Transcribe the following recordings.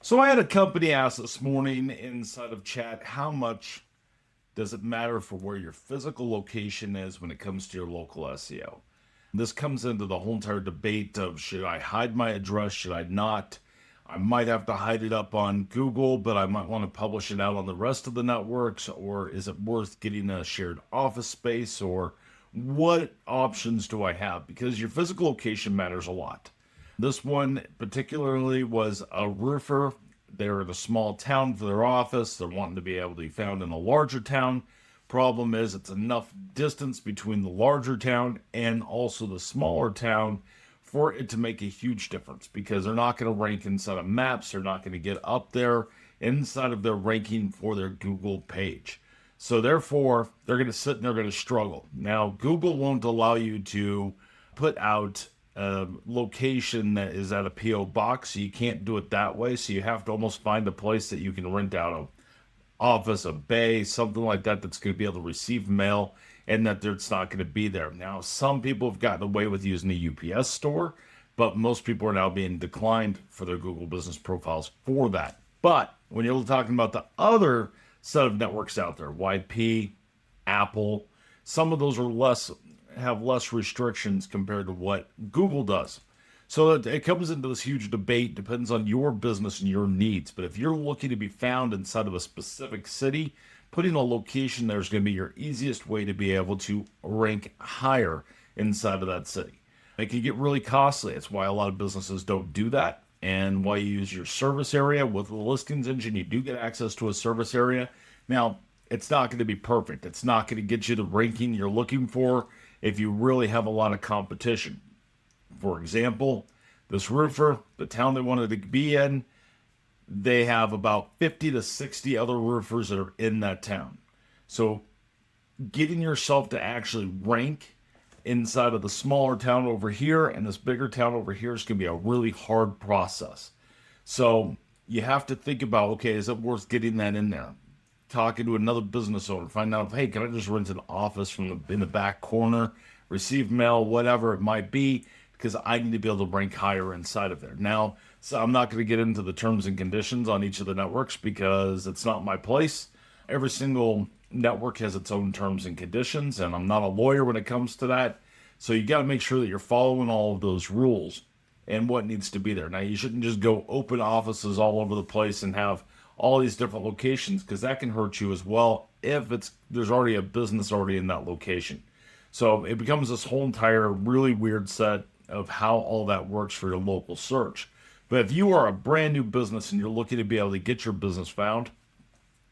So I had a company ask this morning inside of chat, how much does it matter for where your physical location is when it comes to your local SEO? This comes into the whole entire debate of should I hide my address, should I not? I might have to hide it up on Google, but I might want to publish it out on the rest of the networks, or is it worth getting a shared office space, or what options do I have? Because your physical location matters a lot. This one particularly was a roofer. They're in a small town for their office. They're wanting to be able to be found in a larger town. Problem is, it's enough distance between the larger town and also the smaller town for it to make a huge difference because they're not going to rank inside of maps. They're not going to get up there inside of their ranking for their Google page. So therefore, they're going to sit and they're going to struggle. Now, Google won't allow you to put out a location that is at a PO box, so you can't do it that way. So you have to almost find a place that you can rent out an office, a bay, something like that that's going to be able to receive mail and that it's not going to be there. Now, some people have gotten away with using a UPS store, but most people are now being declined for their Google business profiles for that. But when you're talking about the other set of networks out there, YP, Apple, some of those are have less restrictions compared to what Google does. So it comes into this huge debate, depends on your business and your needs. But if you're looking to be found inside of a specific city, putting a location there is going to be your easiest way to be able to rank higher inside of that city. It can get really costly. It's why a lot of businesses don't do that, and why you use your service area. With the listings engine, you do get access to a service area. Now, it's not going to be perfect. It's not going to get you the ranking you're looking for if you really have a lot of competition. For example, this roofer, the town they wanted to be in, they have about 50 to 60 other roofers that are in that town. So getting yourself to actually rank inside of the smaller town over here and this bigger town over here is going to be a really hard process. So you have to think about, okay, is it worth getting that in there? Talking to another business owner, find out, hey, can I just rent an office from in the back corner, receive mail, whatever it might be, because I need to be able to rank higher inside of there. Now, so I'm not going to get into the terms and conditions on each of the networks because it's not my place. Every single network has its own terms and conditions, and I'm not a lawyer when it comes to that. So you got to make sure that you're following all of those rules and what needs to be there. Now, you shouldn't just go open offices all over the place and have all these different locations because that can hurt you as well if there's already a business already in that location. So it becomes this whole entire really weird set of how all that works for your local search. But if you are a brand new business and you're looking to be able to get your business found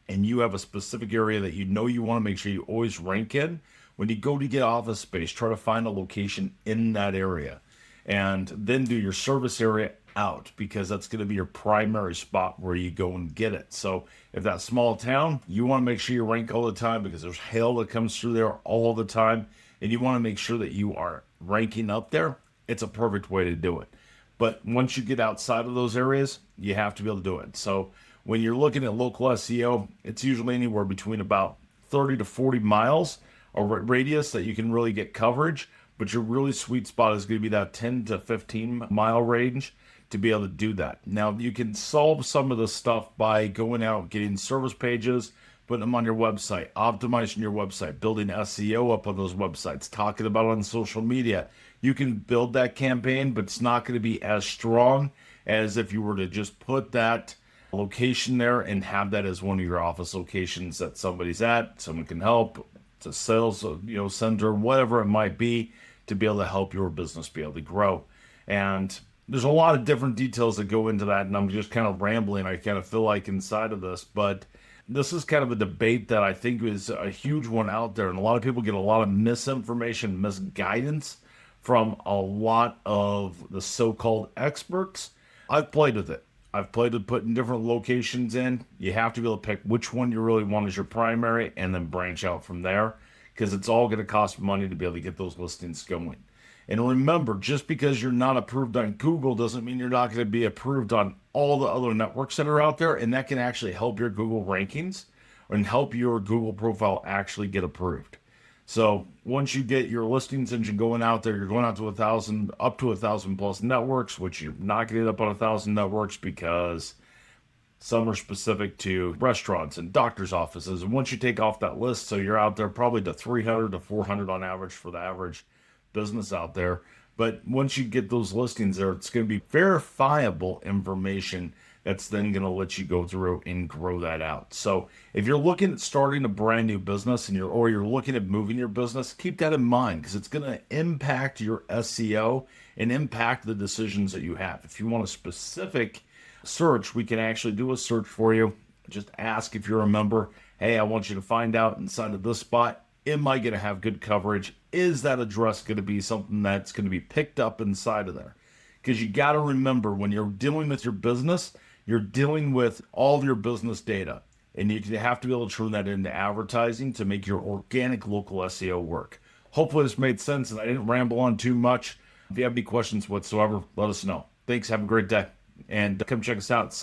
and you have a specific area that you know you want to make sure you always rank in, when you go to get office space, try to find a location in that area and then do your service area out because that's going to be your primary spot where you go and get it. So if that small town, you want to make sure you rank all the time because there's hail that comes through there all the time and you want to make sure that you are ranking up there. It's a perfect way to do it. But once you get outside of those areas, you have to be able to do it. So when you're looking at local SEO, it's usually anywhere between about 30 to 40 miles or radius that you can really get coverage. But your really sweet spot is going to be that 10 to 15 mile range to be able to do that. Now, you can solve some of this stuff by going out, getting service pages, putting them on your website, optimizing your website, building SEO up on those websites, talking about it on social media. You can build that campaign, but it's not going to be as strong as if you were to just put that location there and have that as one of your office locations that somebody's at, someone can help, it's a sales center, whatever it might be, to be able to help your business be able to grow. And there's a lot of different details that go into that, and I'm just kind of rambling. I kind of feel like inside of this, but this is kind of a debate that I think is a huge one out there, and a lot of people get a lot of misinformation, misguidance from a lot of the so-called experts. I've played with it. I've played with putting different locations in. You have to be able to pick which one you really want as your primary and then branch out from there because it's all going to cost money to be able to get those listings going. And remember, just because you're not approved on Google doesn't mean you're not going to be approved on all the other networks that are out there. And that can actually help your Google rankings and help your Google profile actually get approved. So once you get your listings engine going out there, you're going out to 1,000, up to 1,000 plus networks, which you're not getting up on 1,000 networks because Some are specific to restaurants and doctor's offices. And once you take off that list, so you're out there probably to 300 to 400 on average for the average business out there. But once you get those listings there, it's going to be verifiable information that's then going to let you go through and grow that out. So if you're looking at starting a brand new business and you're looking at moving your business, keep that in mind because it's going to impact your SEO and impact the decisions that you have. If you want a specific search, we can actually do a search for you. Just ask if you're a member, hey, I want you to find out inside of this spot, am I going to have good coverage? Is that address going to be something that's going to be picked up inside of there? Because you got to remember when you're dealing with your business, you're dealing with all of your business data. And you have to be able to turn that into advertising to make your organic local SEO work. Hopefully this made sense and I didn't ramble on too much. If you have any questions whatsoever, let us know. Thanks. Have a great day. And come check us out.